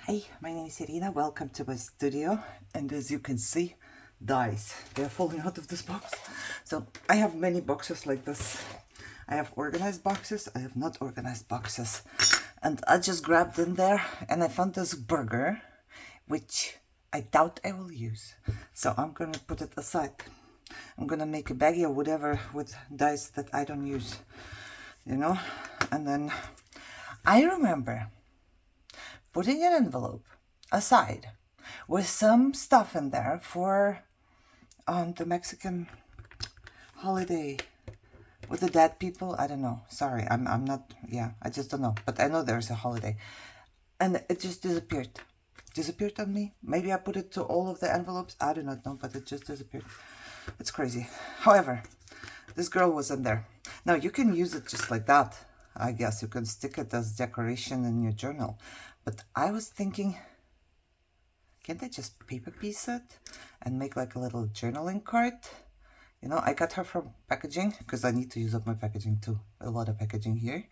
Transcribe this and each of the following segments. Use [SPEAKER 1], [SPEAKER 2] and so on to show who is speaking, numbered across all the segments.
[SPEAKER 1] Hi, my name is Irina. Welcome to my studio. And as you can see, dies. They're falling out of this box. So I have many boxes like this. I have organized boxes. I have not organized boxes. And I just grabbed in there and I found this burger, which I doubt I will use. So I'm going to put it aside. I'm going to make a baggie or whatever with dice that I don't use, you know? And then I remember putting an envelope aside with some stuff in there for the Mexican holiday with the dead people. I don't know. Sorry, I'm not, yeah, I just don't know. But I know there's a holiday. And it just disappeared. Disappeared on me. Maybe I put it to all of the envelopes. I do not know, but it just disappeared. It's crazy. However, this girl was in there. Now, you can use it just like that. I guess you can stick it as decoration in your journal. But I was thinking, can't I just paper piece it and make like a little journaling card? You know, I got her from packaging because I need to use up my packaging too. A lot of packaging here.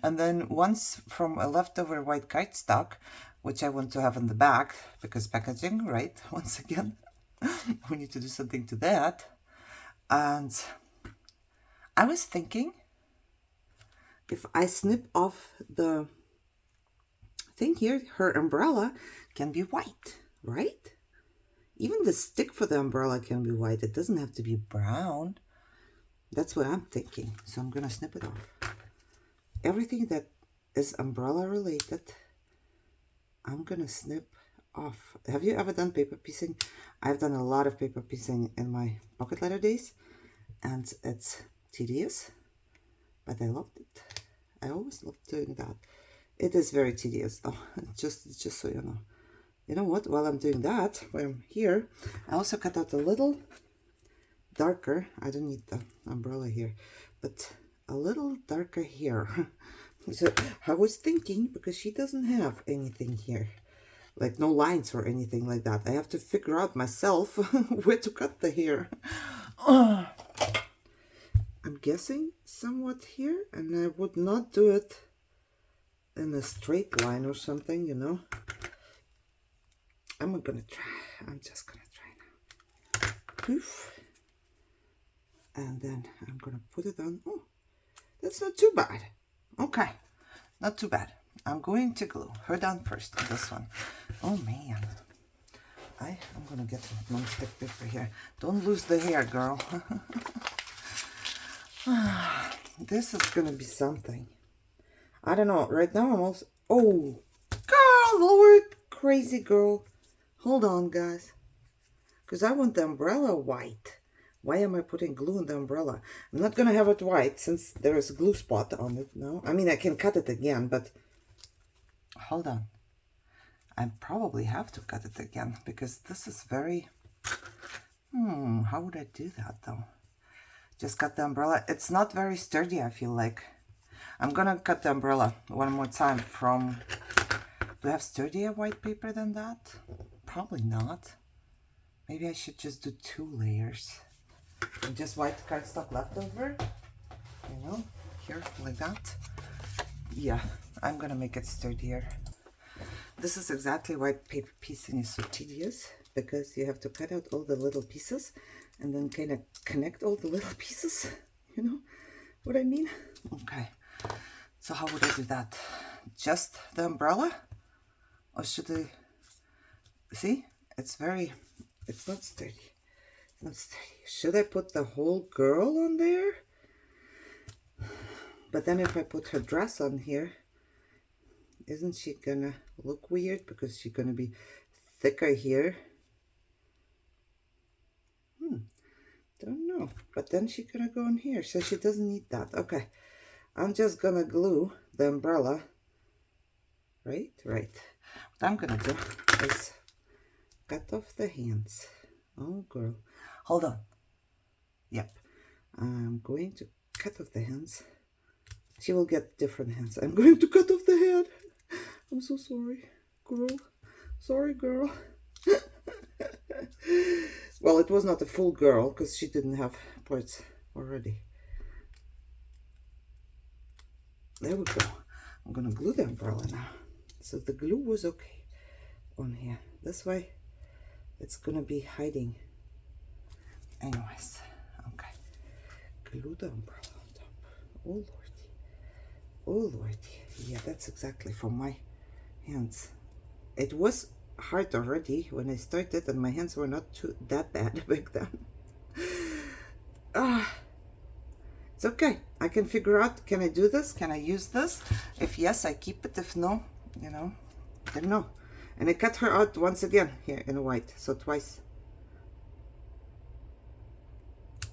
[SPEAKER 1] And then once from a leftover white cardstock, which I want to have in the back because packaging, right? Once again, we need to do something to that. And I was thinking, if I snip off the thing here, her umbrella can be white, right? Even the stick for the umbrella can be white. It doesn't have to be brown. That's what I'm thinking. So I'm going to snip it off. Everything that is umbrella related, I'm going to snip off. Have you ever done paper piecing? I've done a lot of paper piecing in my pocket letter days. And it's tedious, but I loved it. I always loved doing that. It is very tedious though, just so you know. You know what, while I'm doing that, while I'm here, I also cut out a little darker, I don't need the umbrella here, but a little darker here. So I was thinking, because she doesn't have anything here, like no lines or anything like that, I have to figure out myself where to cut the hair. I'm guessing somewhat here, and I would not do it in a straight line or something, you know. I'm gonna try. I'm just gonna try now. Poof. And then I'm gonna put it on. Oh, that's not too bad. Okay, not too bad. I'm going to glue her down first on this one. Oh man, I'm gonna get non-stick paper here. Don't lose the hair, girl. This is gonna be something. I don't know. Right now I'm also. Oh, girl, Lord, crazy girl. Hold on, guys, because I want the umbrella white. Why am I putting glue in the umbrella? I'm not going to have it white since there is a glue spot on it now. I mean, I can cut it again, but hold on. I probably have to cut it again because this is very... how would I do that, though? Just cut the umbrella. It's not very sturdy, I feel like. I'm going to cut the umbrella one more time from... Do I have sturdier white paper than that? Probably not. Maybe I should just do 2 layers. And just white cardstock leftover. You know, here, like that. Yeah, I'm gonna make it sturdier. This is exactly why paper piecing is so tedious. Because you have to cut out all the little pieces. And then kind of connect all the little pieces. You know what I mean? Okay. So how would I do that? Just the umbrella? Or should I... See? It's not sturdy. It's not sturdy. Should I put the whole girl on there? But then if I put her dress on here, isn't she gonna look weird? Because she's gonna be thicker here. Don't know. But then she's gonna go in here. So she doesn't need that. Okay. I'm just gonna glue the umbrella. Right? Right. What I'm gonna do is cut off the hands. Oh, girl. Hold on. Yep. I'm going to cut off the hands. She will get different hands. I'm going to cut off the head. I'm so sorry, girl. Sorry, girl. Well, it was not a full girl because she didn't have parts already. There we go. I'm going to glue the umbrella now. So the glue was okay on here. This way it's gonna be hiding. Anyways, okay. Glue the umbrella on top. Oh lordy. Oh lordy. Yeah, that's exactly from my hands. It was hard already when I started, and my hands were not that bad back then. It's okay. I can figure out, can I do this? Can I use this? If yes, I keep it. If no, you know, then no. And I cut her out once again here in white, so twice.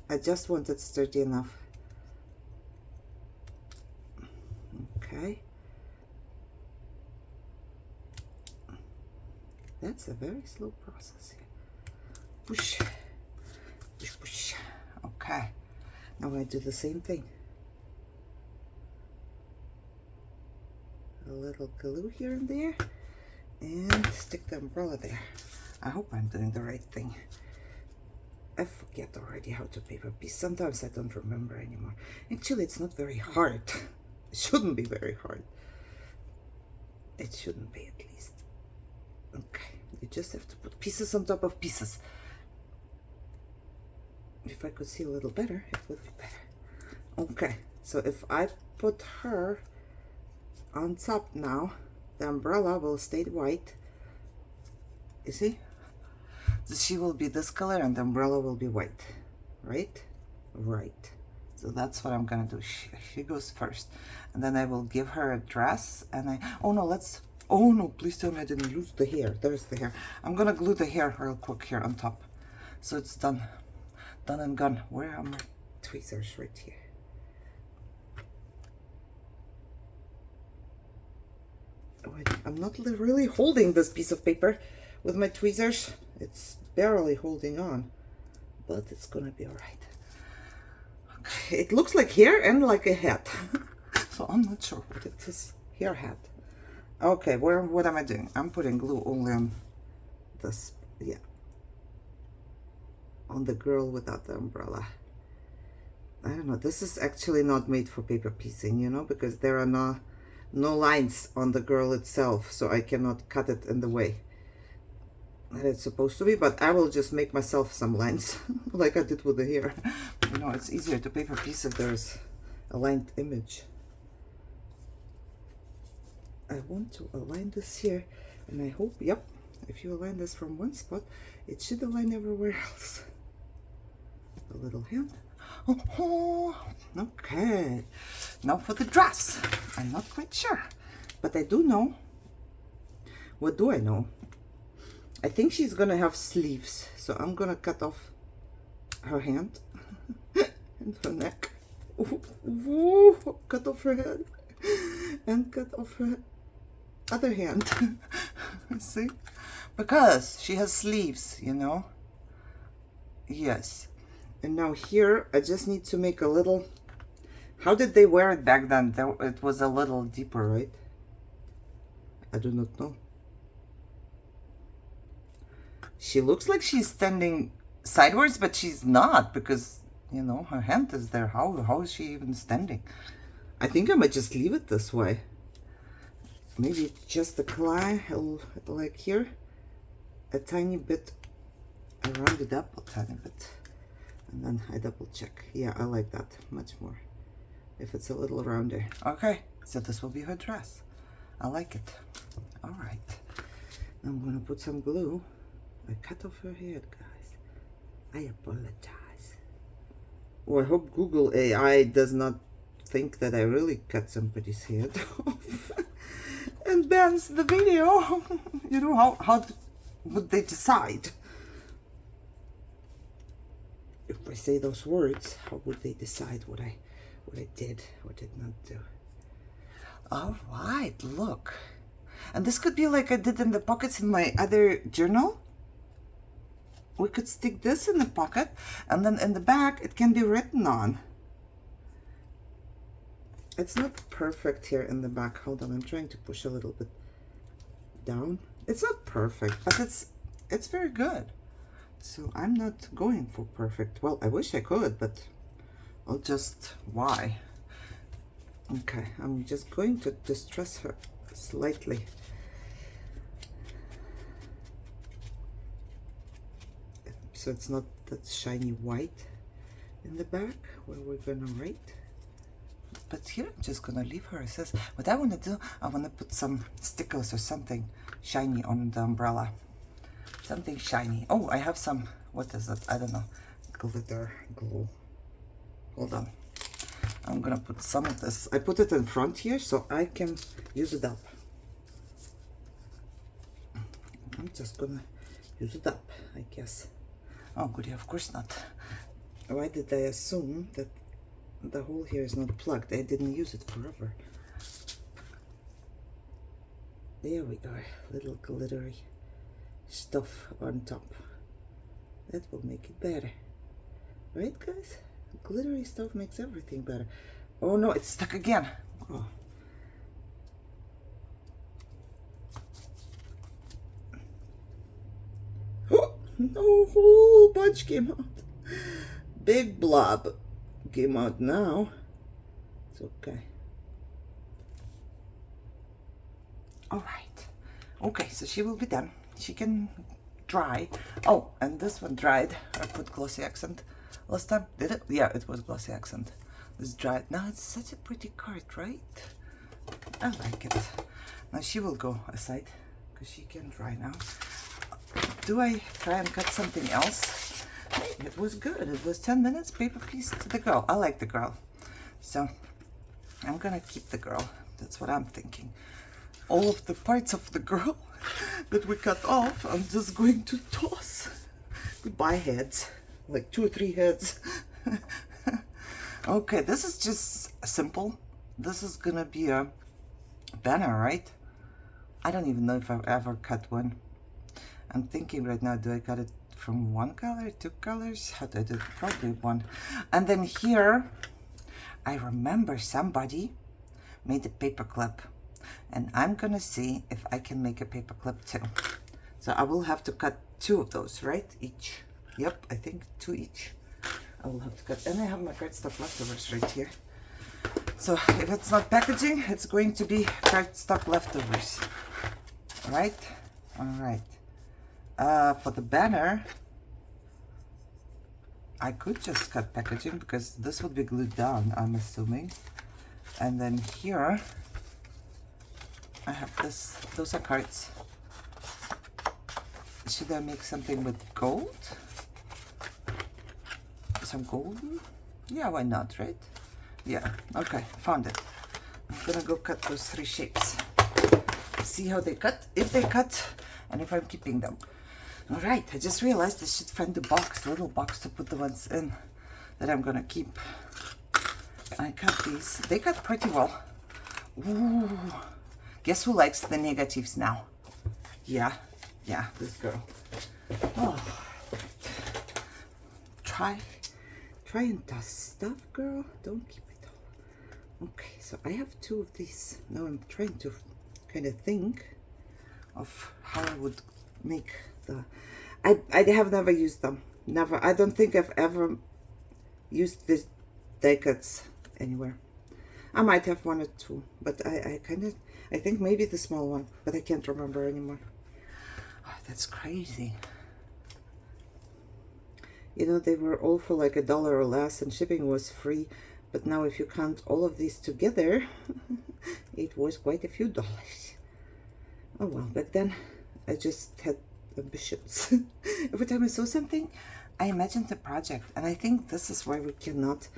[SPEAKER 1] I just want it sturdy enough. Okay. That's a very slow process here. Push, push, push. Okay. Now I do the same thing. A little glue here and there, and stick the umbrella there. I hope I'm doing the right thing. I forget already how to paper piece. Sometimes I don't remember anymore. Actually, it's not very hard. It shouldn't be very hard. It shouldn't be, at least. Okay, you just have to put pieces on top of pieces. If I could see a little better, it would be better. Okay, so if I put her on top now, the umbrella will stay white. You see? So she will be this color and the umbrella will be white. Right? Right. So that's what I'm gonna do. She goes first. And then I will give her a dress, and oh no, please tell me I didn't lose the hair. There's the hair. I'm gonna glue the hair real quick here on top. So it's done. Done and gone. Where are my tweezers? Right here. Oh, I'm not really holding this piece of paper with my tweezers. It's barely holding on, but it's gonna be all right. Okay, it looks like hair and like a hat. So I'm not sure what it is. Hair hat. Okay, what am I doing? I'm putting glue only on this, yeah, on the girl without the umbrella. I don't know, this is actually not made for paper piecing, you know, because there are no lines on the girl itself, so I cannot cut it in the way that it's supposed to be, but I will just make myself some lines like I did with the hair. You know, it's easier to paper piece if there's a lined image. I want to align this here, and I hope, yep, if you align this from one spot, it should align everywhere else. A little hand. Oh, okay. Now for the dress. I'm not quite sure, but I do know. What do I know? I think she's gonna have sleeves, so I'm gonna cut off her hand and her neck. Ooh, cut off her head and cut off her other hand. See, because she has sleeves, you know. Yes. And now here I just need to make a little. How did they wear it back then? It was a little deeper, right? I do not know. She looks like she's standing sideways, but she's not, because, you know, her hand is there. How is she even standing? I think I might just leave it this way. Maybe just a clay, like here, a tiny bit, I round it up a tiny bit, and then I double check. Yeah, I like that much more, if it's a little rounder. Okay, so this will be her dress. I like it. All right, I'm gonna put some glue. I cut off her head, guys. I apologize. Oh, I hope Google AI does not think that I really cut somebody's head off and bans the video. You know, how would they decide? If I say those words, how would they decide what I did or did not do? All right, look. And this could be like I did in the pockets in my other journal. We could stick this in the pocket, and then in the back it can be written on. It's not perfect here in the back. Hold on, I'm trying to push a little bit down. It's not perfect, but it's very good. So I'm not going for perfect. Well, I wish I could, but I'll just, why? Okay, I'm just going to distress her slightly so it's not that shiny white in the back where we're gonna write. But here I'm just gonna leave her. It says, what I wanna do, I wanna put some stickers or something shiny on the umbrella. Something shiny. Oh, I have some, what is it? I don't know. Glitter glue. Hold on. I'm gonna put some of this. I put it in front here so I can use it up. I'm just gonna use it up, I guess. Oh, goody, of course not. Why did I assume that the hole here is not plugged? I didn't use it forever. There we are, little glittery stuff on top. That will make it better. Right, guys? Glittery stuff makes everything better. Oh no, it's stuck again. Oh. Oh, no, whole bunch came out. Big blob came out now. It's okay. All right. Okay, so she will be done. She can dry. Oh, and this one dried. I put glossy accent last time. Did it? Yeah, it was glossy accent. This dried. Now it's such a pretty card, right? I like it. Now she will go aside because she can dry now. Do I try and cut something else? Hey, it was good. It was 10 minutes. Paper piece to the girl. I like the girl. So I'm gonna keep the girl. That's what I'm thinking. All of the parts of the girl that we cut off, I'm just going to toss. Goodbye heads. Like 2 or 3 heads. Okay, this is just simple. This is gonna be a banner, right? I don't even know if I've ever cut one. I'm thinking right now, do I cut it from 1 color, 2 colors? How do I do it? Probably 1. And then here, I remember somebody made a paper clip. And I'm gonna see if I can make a paper clip too. So I will have to cut 2 of those, right? Each. Yep, I think 2 each. I will have to cut. And I have my cardstock leftovers right here. So if it's not packaging, it's going to be cardstock leftovers. Right? All right. For the banner, I could just cut packaging because this would be glued down, I'm assuming. And then here, I have this. Those are cards. Should I make something with gold? Some golden? Yeah, why not, right? Yeah, okay, found it. I'm gonna go cut those 3 shapes. See how they cut, if they cut, and if I'm keeping them. All right, I just realized I should find the box, little box to put the ones in that I'm gonna keep. I cut these. They cut pretty well. Ooh. Guess who likes the negatives now? Yeah, this girl. Oh. Try and toss stuff, girl. Don't keep it all. Okay, so I have 2 of these. Now I'm trying to kind of think of how I would make the... I have never used them. Never. I don't think I've ever used these die cuts anywhere. I might have 1 or 2, but I think maybe the small one, but I can't remember anymore. Oh, that's crazy. You know, they were all for like $1 or less and shipping was free. But now if you count all of these together, it was quite a few dollars. Oh well, back then I just had ambitions. Every time I saw something, I imagined a project. And I think this is why we cannot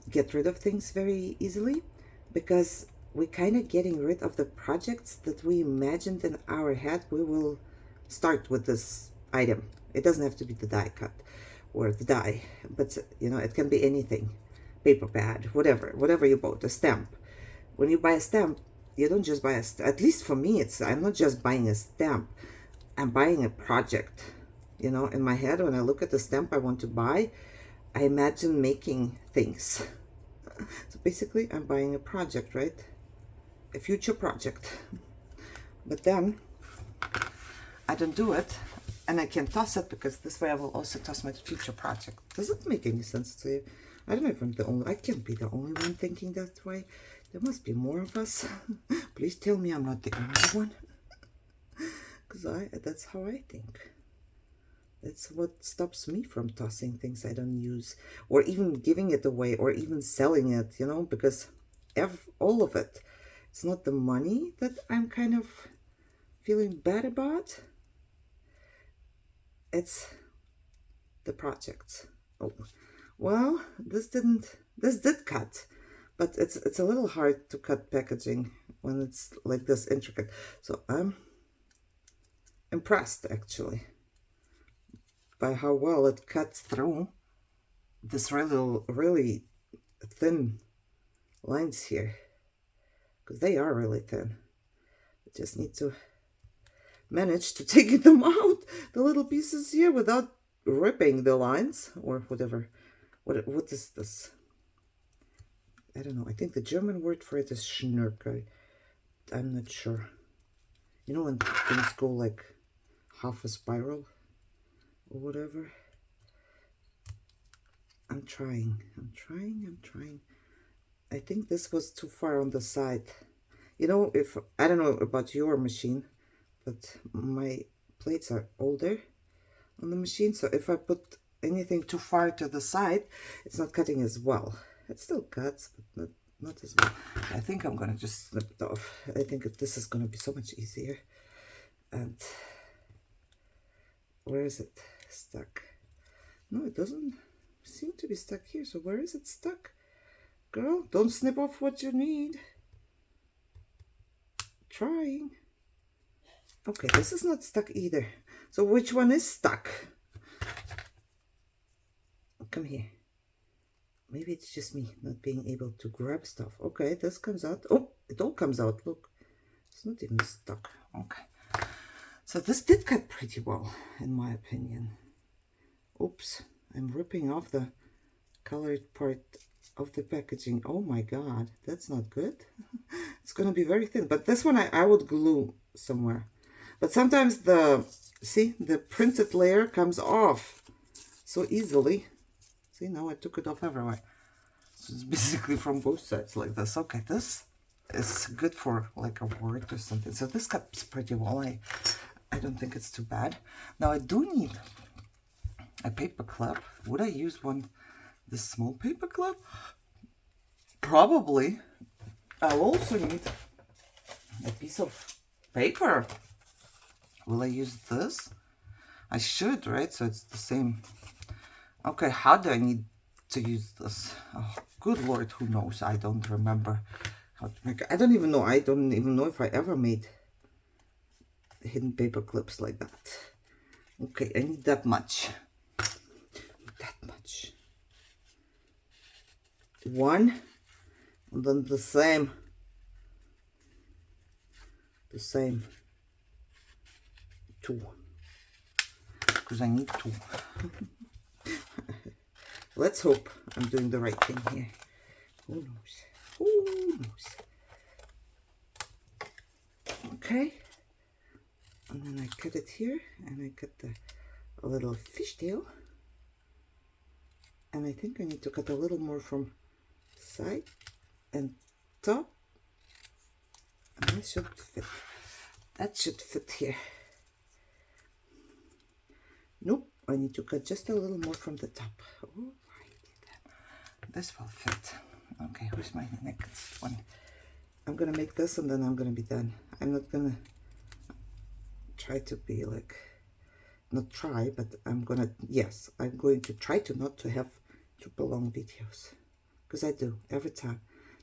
[SPEAKER 1] get rid of things very easily. Because we're kind of getting rid of the projects that we imagined in our head. We will start with this item. It doesn't have to be the die cut or the die, but you know, it can be anything. Paper pad, whatever you bought, a stamp. When you buy a stamp, you don't just buy a stamp. At least for me, I'm not just buying a stamp. I'm buying a project. You know, in my head, when I look at the stamp I want to buy, I imagine making things. So basically, I'm buying a project, right? A future project. But then, I don't do it. And I can toss it because this way I will also toss my future project. Does it make any sense to you? I don't know if I'm the only... I can't be the only one thinking that way. There must be more of us. Please tell me I'm not the only one. Because that's how I think. That's what stops me from tossing things I don't use, or even giving it away, or even selling it, you know, because all of it. It's not the money that I'm kind of feeling bad about. It's the projects. Oh, well, this did cut, but it's a little hard to cut packaging when it's like this intricate. So I'm impressed actually by how well it cuts through this really thin lines here, because they are really thin. I just need to manage to take them out, the little pieces here, without ripping the lines or whatever. What is this? I don't know. I think the German word for it is Schnürke. I'm not sure. You know, when things go like half a spiral or whatever. I'm trying. I think this was too far on the side. You know, if I don't know about your machine, but my plates are older on the machine, so if I put anything too far to the side, it's not cutting as well. It still cuts, but not as well. I think I'm gonna just snip it off. I think this is gonna be so much easier. And where is it stuck? No, it doesn't seem to be stuck here. So where is it stuck? Girl, don't snip off what you need. Trying. Okay, this is not stuck either. So which one is stuck? Come here. Maybe it's just me not being able to grab stuff. Okay, this comes out. Oh, it all comes out. Look, it's not even stuck. Okay. So this did cut pretty well, in my opinion. Oops, I'm ripping off the colored part of the packaging. Oh my God, that's not good. It's gonna be very thin, but this one I would glue somewhere. But sometimes the printed layer comes off so easily. See, now I took it off everywhere. So it's basically from both sides like this. Okay, this is good for like a word or something. So this cuts pretty well. I don't think it's too bad. Now I do need a paper clip. Would I use this small paper clip? Probably. I'll also need a piece of paper. Will I use this? I should, right? So it's the same. Okay, how do I need to use this? Oh, good Lord, who knows? I don't remember how to make it. I don't even know. I don't even know if I ever made hidden paper clips like that. Okay, I need that much. That much. One, and then the same. Two. Because I need two. Let's hope I'm doing the right thing here. Who knows? Who knows? Okay. And then I cut it here, and I cut a little fishtail. And I think I need to cut a little more from side and top. And that should fit. That should fit here. Nope, I need to cut just a little more from the top. Oh, I did that. This will fit. Okay, where's my next one? I'm gonna make this and then I'm gonna be done. I'm not gonna try to be like, not try, but I'm going to try to not to have super long videos. Because I do, every time.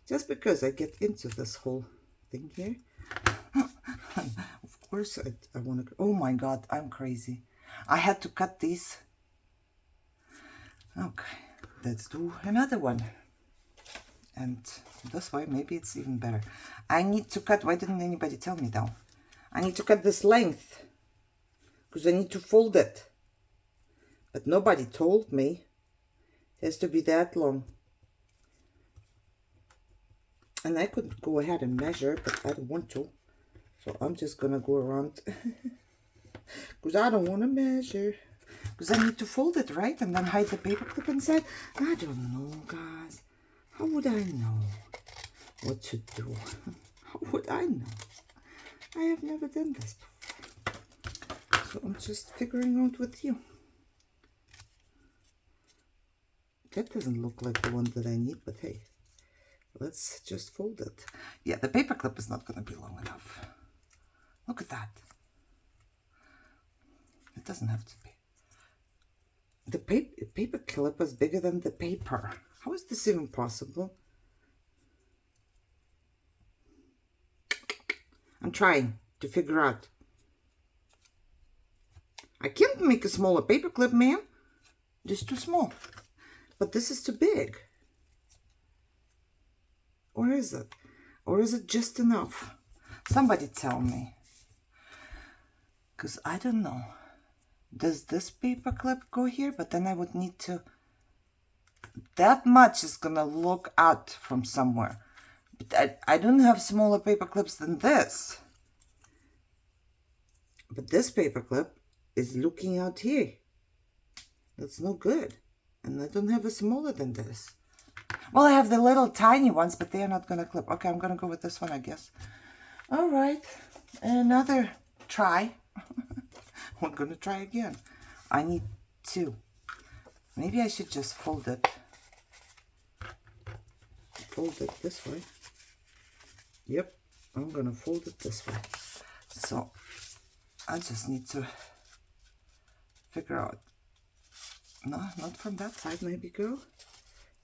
[SPEAKER 1] Just because I get into this whole thing here. Of course, I want to, oh my God, I'm crazy. I had to cut these. Okay, let's do another one. And this way, maybe it's even better. I need to cut, why didn't anybody tell me though? I need to cut this length. Because I need to fold it. But nobody told me it has to be that long. And I could go ahead and measure, but I don't want to. So I'm just going to go around. Because I don't want to measure. Because I need to fold it, right? And then hide the paper clip inside. I don't know, guys. How would I know what to do? How would I know? I have never done this before. So I'm just figuring out with you. That doesn't look like the one that I need, but hey, let's just fold it. Yeah, the paper clip is not going to be long enough. Look at that. It doesn't have to be. The paper clip is bigger than the paper. How is this even possible? I'm trying to figure out. I can't make a smaller paper clip, ma'am. This is too small. But this is too big. Or is it? Or is it just enough? Somebody tell me. Because I don't know. Does this paper clip go here? But then I would need to... That much is going to look out from somewhere. But I don't have smaller paper clips than this. But this paper clip is looking out here. That's no good. And I don't have a smaller than this. Well, I have the little tiny ones, but they are not going to clip. Okay, I'm going to go with this one, I guess. All right. Another try. We're going to try again. I need 2. Maybe I should just fold it. Fold it this way. Yep, I'm going to fold it this way. So I just need to figure out. No, not from that side, maybe, girl.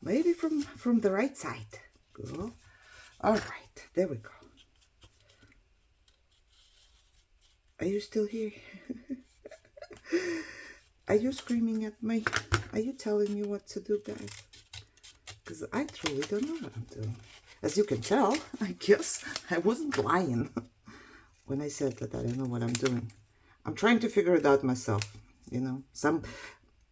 [SPEAKER 1] Maybe from the right side, girl. All right, there we go. Are you still here? Are you screaming at me? Are you telling me what to do, guys? Because I truly don't know what I'm doing. As you can tell, I guess I wasn't lying when I said that I don't know what I'm doing. I'm trying to figure it out myself, you know.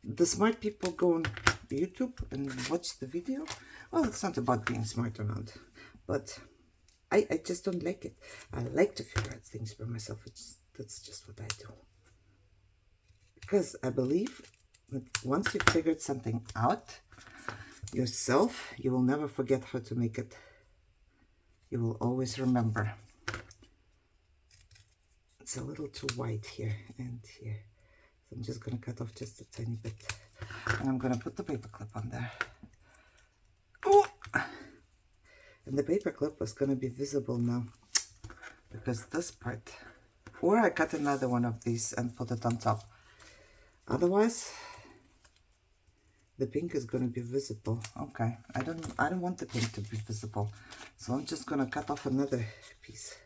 [SPEAKER 1] The smart people go on YouTube and watch the video. Well, it's not about being smart or not, but I just don't like it. I like to figure out things by myself. That's just what I do. Because I believe that once you've figured something out yourself, you will never forget how to make it. You will always remember. It's a little too white here and here. So I'm just going to cut off just a tiny bit. And I'm going to put the paper clip on there. Oh! And the paper clip was going to be visible now. Because this part... Or I cut another one of these and put it on top. Otherwise, the pink is going to be visible. Okay, I don't want the pink to be visible. So I'm just going to cut off another piece.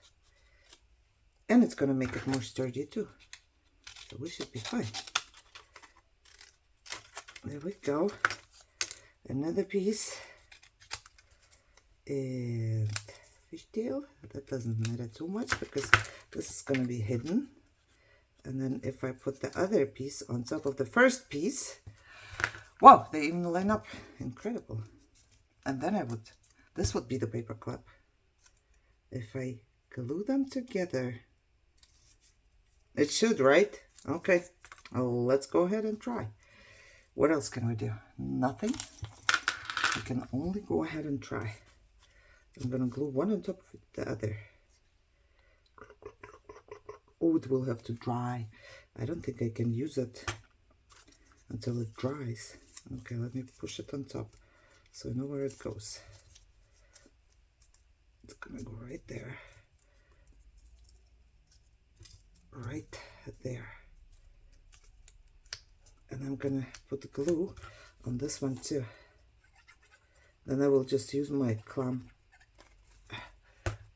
[SPEAKER 1] And it's going to make it more sturdy too. So we should be fine. There we go. Another piece. And fishtail. That doesn't matter too much because this is going to be hidden. And then if I put the other piece on top of the first piece, wow, they even line up. Incredible. And then this would be the paper clip. If I glue them together, it should, right? Okay, let's go ahead and try. What else can we do? Nothing. We can only go ahead and try. I'm gonna glue one on top of the other. Oh, it will have to dry. I don't think I can use it until it dries. Okay, let me push it on top so I know where it goes. It's gonna go right there. Right there. And I'm gonna put the glue on this one too. Then I will just use my clamp,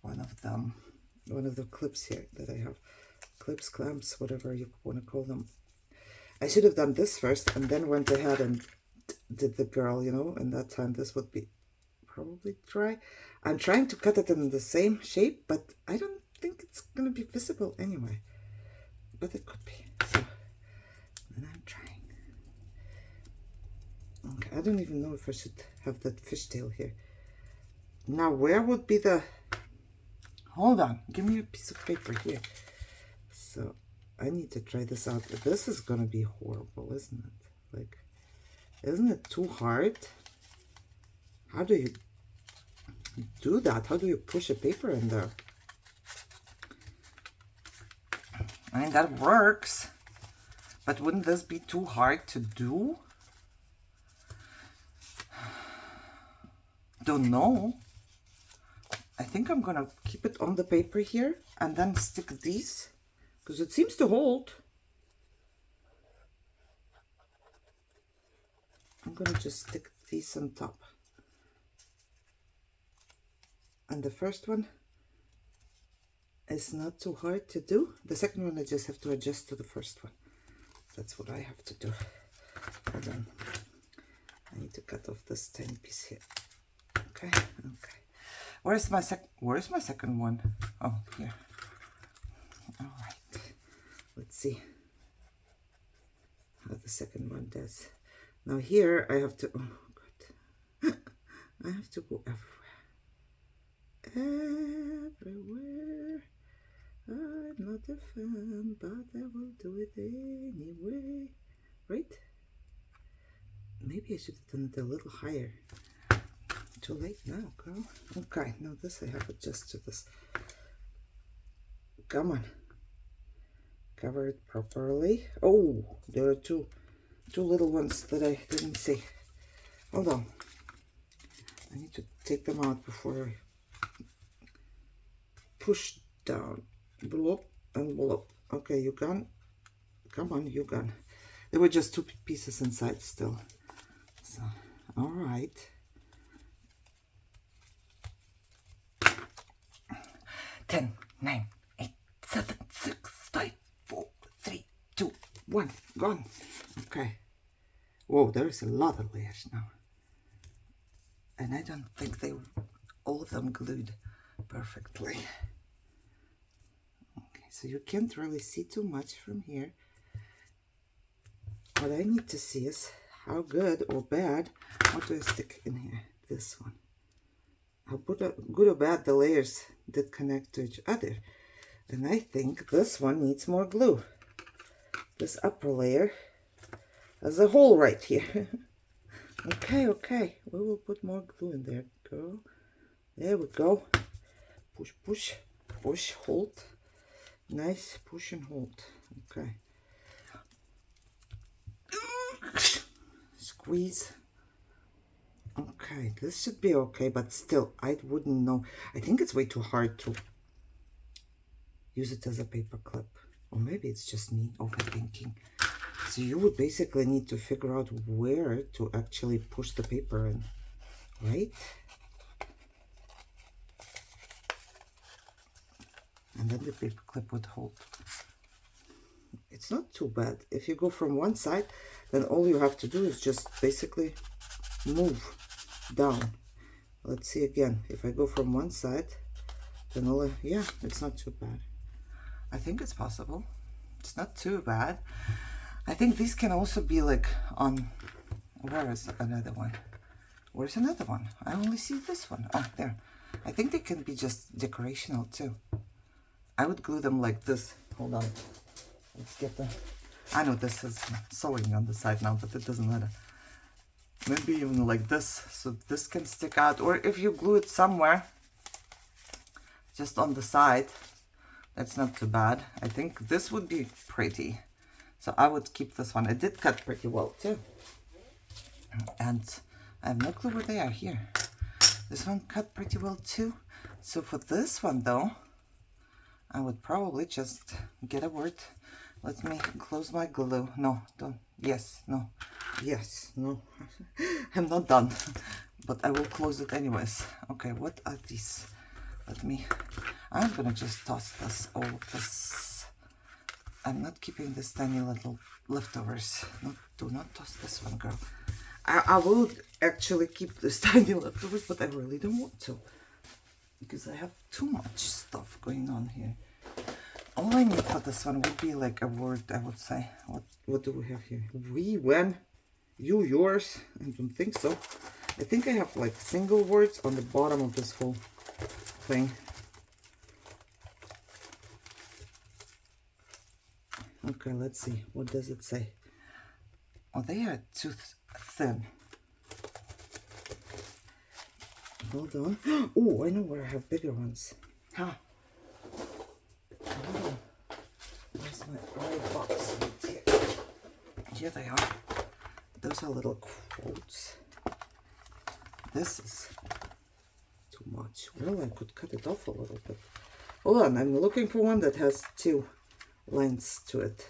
[SPEAKER 1] one of the clips here that I have. Clips, clamps, whatever you want to call them. I should have done this first and then went ahead and did the girl, you know, and that time this would be probably dry. I'm trying to cut it in the same shape, but I don't think it's going to be visible anyway. But it could be. So, and I'm trying. Okay, I don't even know if I should have that fishtail here. Now, where would be the... Hold on, give me a piece of paper here. So, I need to try this out. This is going to be horrible, isn't it? Like, isn't it too hard? How do you do that? How do you push a paper in there? I mean, that works. But wouldn't this be too hard to do? don't know. I think I'm gonna keep it on the paper here and then stick these, because it seems to hold. I'm gonna just stick these on top. And the first one is not too hard to do. The second one I just have to adjust to the first one. That's what I have to do. Hold on. I need to cut off this tiny piece here. Okay, okay. Where's my second one? Oh, here. All right. Let's see how the second one does. Now here I have to, oh God, I have to go everywhere. Everywhere. I'm not a fan, but I will do it anyway. Right? Maybe I should have done it a little higher. Too late now, girl. Okay, now this I have to adjust to this. Come on. Cover it properly. Oh, there are two little ones that I didn't see. Hold on. I need to take them out before I push down. Blow up and blow up. Okay, you gone? Come on, you gone. There were just two pieces inside still. So, all right. 10, 9, 8, 7, 6, 5, 4, 3, 2, 1, gone. Okay. Whoa, there is a lot of layers now. And I don't think all of them glued perfectly. Okay, so you can't really see too much from here. What I need to see is how good or bad, what do I stick in here? This one. How good or bad the layers did connect to each other. And I think this one needs more glue. This upper layer has a hole right here. Okay, we will put more glue in there, girl. There we go. Push, push, push, hold. Nice, push and hold. Okay. Squeeze. Okay, this should be okay, but still, I wouldn't know. I think it's way too hard to use it as a paper clip. Or maybe it's just me overthinking. So you would basically need to figure out where to actually push the paper in, right? And then the paper clip would hold. It's not too bad. If you go from one side, then all you have to do is just basically move down. Let's see again. If I go from one side, then yeah, it's not too bad. I think it's possible. It's not too bad. I think these can also be like on, where is another one? Where's another one? I only see this one. Oh, there. I think they can be just decorational too. I would glue them like this. Hold on. Let's get the, I know this is sewing on the side now, but it doesn't matter. Maybe even like this, so this can stick out. Or if you glue it somewhere, just on the side, that's not too bad. I think this would be pretty. So I would keep this one. It did cut pretty well too. And I have no clue where they are here. This one cut pretty well too. So for this one though, I would probably just get a word. Let me close my glue. No, don't. Yes, no. Yes, no. I'm not done. But I will close it anyways. Okay, what are these? I'm gonna just toss this, all of this. I'm not keeping this tiny little leftovers. No, do not toss this one, girl. I would actually keep this tiny leftovers, but I really don't want to. Because I have too much stuff going on here. All I need for this one would be like a word, I would say. What do we have here? We, when, you, yours. I don't think so. I think I have like single words on the bottom of this whole thing. Okay, let's see. What does it say? Oh, they are too thin. Hold on. Oh, I know where I have bigger ones. Huh. Oh, where's my right box? Here they are. Those are little quotes. This is much. Well, I could cut it off a little bit. Hold on, I'm looking for one that has 2 lengths to it.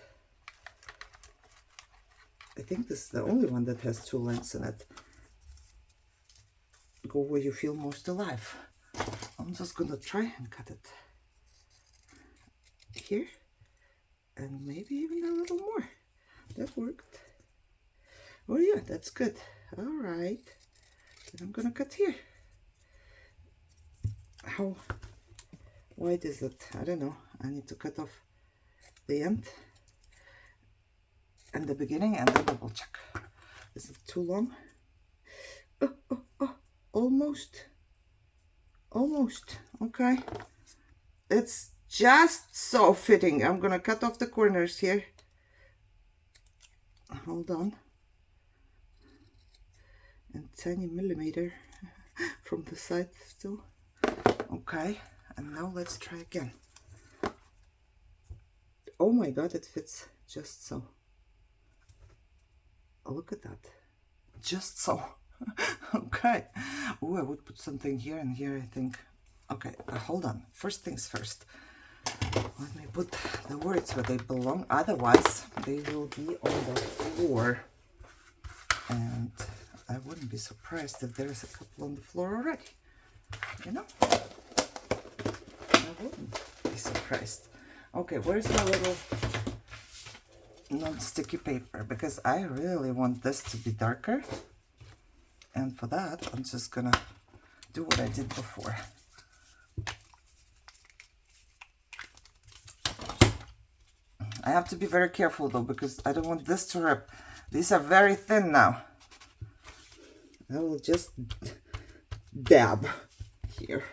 [SPEAKER 1] I think this is the only one that has 2 lengths in it. Go where you feel most alive. I'm just gonna try and cut it here, and maybe even a little more. That worked. Oh yeah, that's good. All right, then I'm gonna cut here. How wide is it? I don't know. I need to cut off the end and the beginning and then double check. Is it too long? Oh, almost. Almost. Okay. It's just so fitting. I'm gonna cut off the corners here. Hold on. And tiny millimeter from the side still. Okay. And now let's try again. Oh my god, it fits just so. Oh, look at that. Just so. Okay. Oh, I would put something here and here, I think. Okay, hold on. First things first. Let me put the words where they belong. Otherwise, they will be on the floor. And I wouldn't be surprised if there's a couple on the floor already. You know? I wouldn't be surprised. Okay, where's my little non-sticky paper? Because I really want this to be darker. And for that, I'm just gonna do what I did before. I have to be very careful though, because I don't want this to rip. These are very thin now. I will just dab here.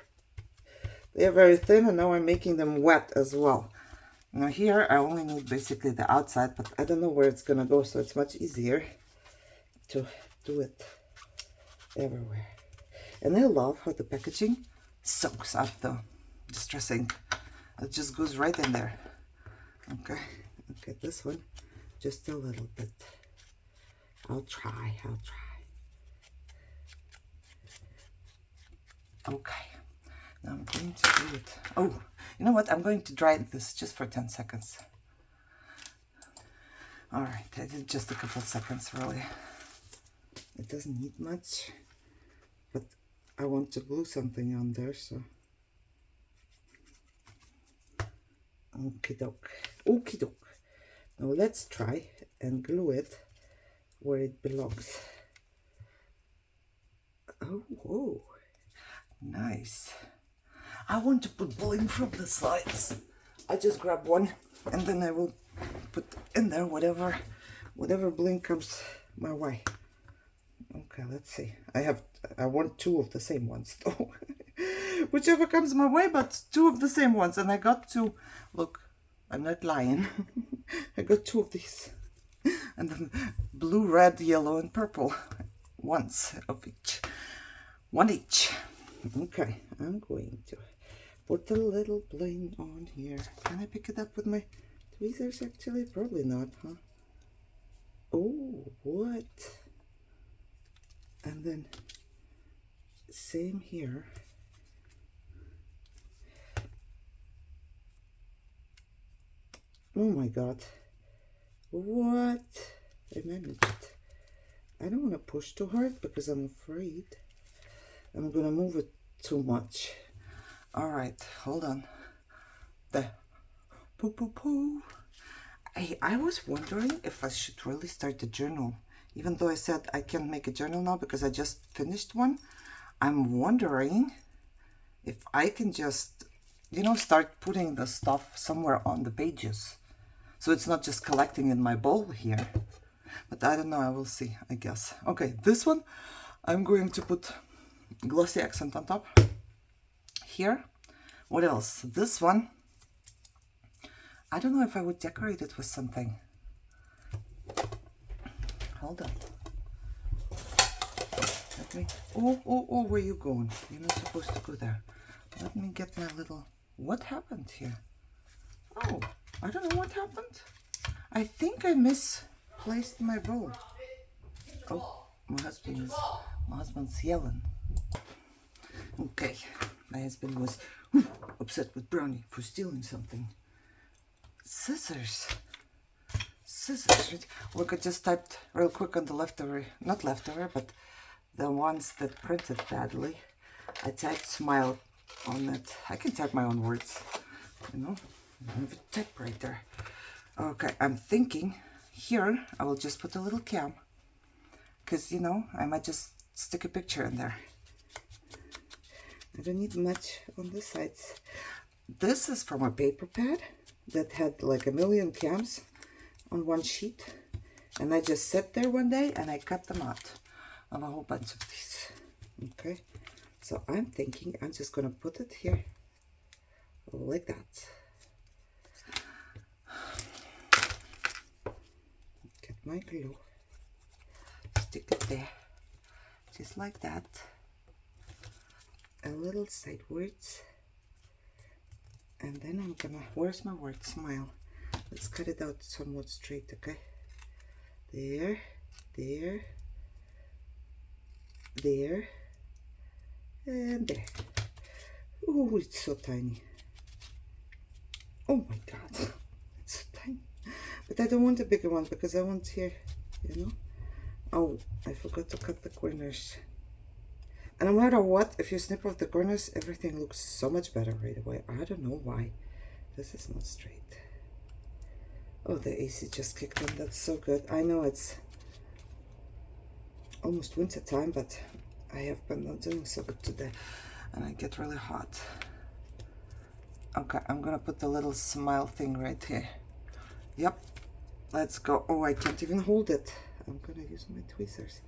[SPEAKER 1] They are very thin, and now I'm making them wet as well. Now here I only need basically the outside, but I don't know where it's gonna go, so it's much easier to do it everywhere. And I love how the packaging soaks up the distress ink. It just goes right in there. Okay, okay, this one just a little bit. I'll try. Okay, now I'm going to do it. Oh, you know what? I'm going to dry this just for 10 seconds. All right, I did just a couple seconds, really. It doesn't need much, but I want to glue something on there, so. Okie doke. Okie doke. Now let's try and glue it where it belongs. Oh, whoa. Nice. I want to put bling from the sides. I just grab one and then I will put in there whatever bling comes my way. Okay, let's see. I want 2 of the same ones though. Whichever comes my way, but 2 of the same ones. And I got 2. Look, I'm not lying. I got 2 of these. And then blue, red, yellow, and purple. Once of each. 1 each. Okay, I'm going to put a little bling on here. Can I pick it up with my tweezers actually? Probably not, huh? Oh, what? And then same here. Oh my god. What? I managed it. I don't want to push too hard because I'm afraid I'm gonna move it too much. All right, hold on. There. Poo. I was wondering if I should really start a journal. Even though I said I can't make a journal now because I just finished one. I'm wondering if I can just, you know, start putting the stuff somewhere on the pages. So it's not just collecting in my bowl here. But I don't know, I will see, I guess. Okay, this one, I'm going to put glossy accent on top. Here. What else? This one, I don't know if I would decorate it with something. Hold on. Let me, oh, where you going? You're not supposed to go there. Let me get my little, what happened here? Oh, I don't know what happened. I think I misplaced my bowl. Oh, my husband's yelling. Okay, My husband was upset with Brownie for stealing something. Scissors. Scissors. Look, I just typed real quick on the leftover, not leftover, but the ones that printed badly. I typed smile on it. I can type my own words, you know. I have a typewriter. Okay, I'm thinking here I will just put a little cam, because, you know, I might just stick a picture in there. I don't need much on the sides. This is from a paper pad that had like a million cams on one sheet, and I just sat there one day and I cut them out of a whole bunch of these. Okay, so I'm thinking I'm just gonna put it here like that. Get my glue, stick it there just like that, a little sidewards, and then I'm gonna, where's my word? Smile. Let's cut it out somewhat straight. Okay, there, there, there, and there. Oh, it's so tiny. Oh my god, it's so tiny. But I don't want a bigger one because I want here, you know. Oh, I forgot to cut the corners. And no matter what, if you snip off the corners, everything looks so much better right away. I don't know why. This is not straight. Oh, the AC just kicked in. That's so good. I know it's almost winter time, but I have been not doing so good today. And I get really hot. Okay, I'm gonna put the little smile thing right here. Yep. Let's go. Oh, I can't even hold it. I'm gonna use my tweezers.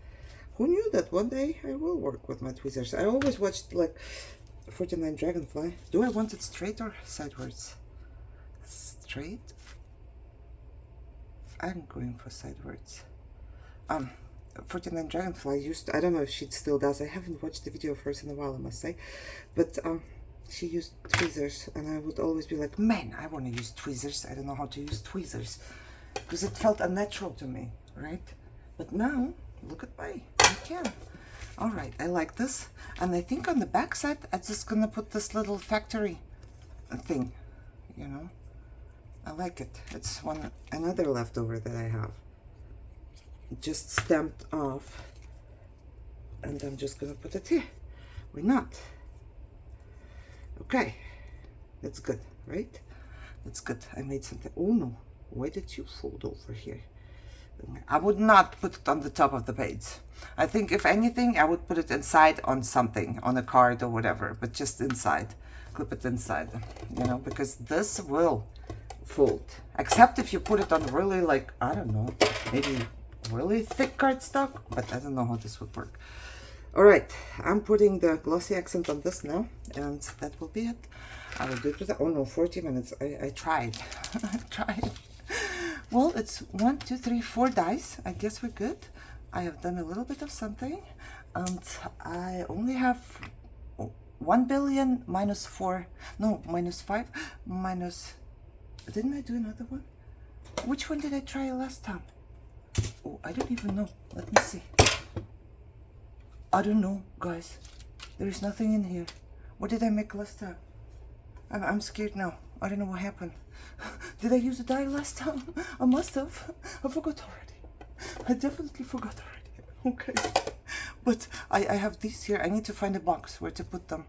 [SPEAKER 1] Who knew that one day I will work with my tweezers? I always watched like 49 Dragonfly. Do I want it straight or sideways? Straight? I'm going for sideways. 49 Dragonfly used, I don't know if she still does. I haven't watched the video of hers in a while, I must say. But she used tweezers, and I would always be like, man, I want to use tweezers. I don't know how to use tweezers. Because it felt unnatural to me, right? But now, look at me. I can. All right, I like this. And I think on the back side, I'm just going to put this little factory thing, you know. I like it. It's another leftover that I have. Just stamped off. And I'm just going to put it here. Why not? Okay. That's good, right? That's good. I made something. Oh, no. Why did you fold over here? I would not put it on the top of the page. I think if anything, I would put it inside on something, on a card or whatever, but just inside. Clip it inside, you know, because this will fold. Except if you put it on really, like, I don't know, maybe really thick cardstock, but I don't know how this would work. All right, I'm putting the glossy accent on this now, and that will be it. I will do it with, oh no, 40 minutes. I tried. I tried. Well, it's 1, 2, 3, 4 dice. I guess we're good. I have done a little bit of something, and I only have 1 billion minus 4, no, minus 5, minus, didn't I do another one? Which one did I try last time? Oh, I don't even know. Let me see. I don't know, guys. There is nothing in here. What did I make last time? I'm scared now. I don't know what happened. Did I use a die last time? I must have. I forgot already. I definitely forgot already. Okay. But I have these here. I need to find a box where to put them.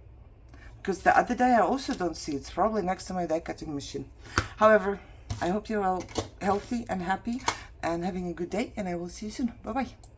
[SPEAKER 1] Because the other die I also don't see. It's probably next to my die cutting machine. However, I hope you're all healthy and happy and having a good day. And I will see you soon. Bye-bye.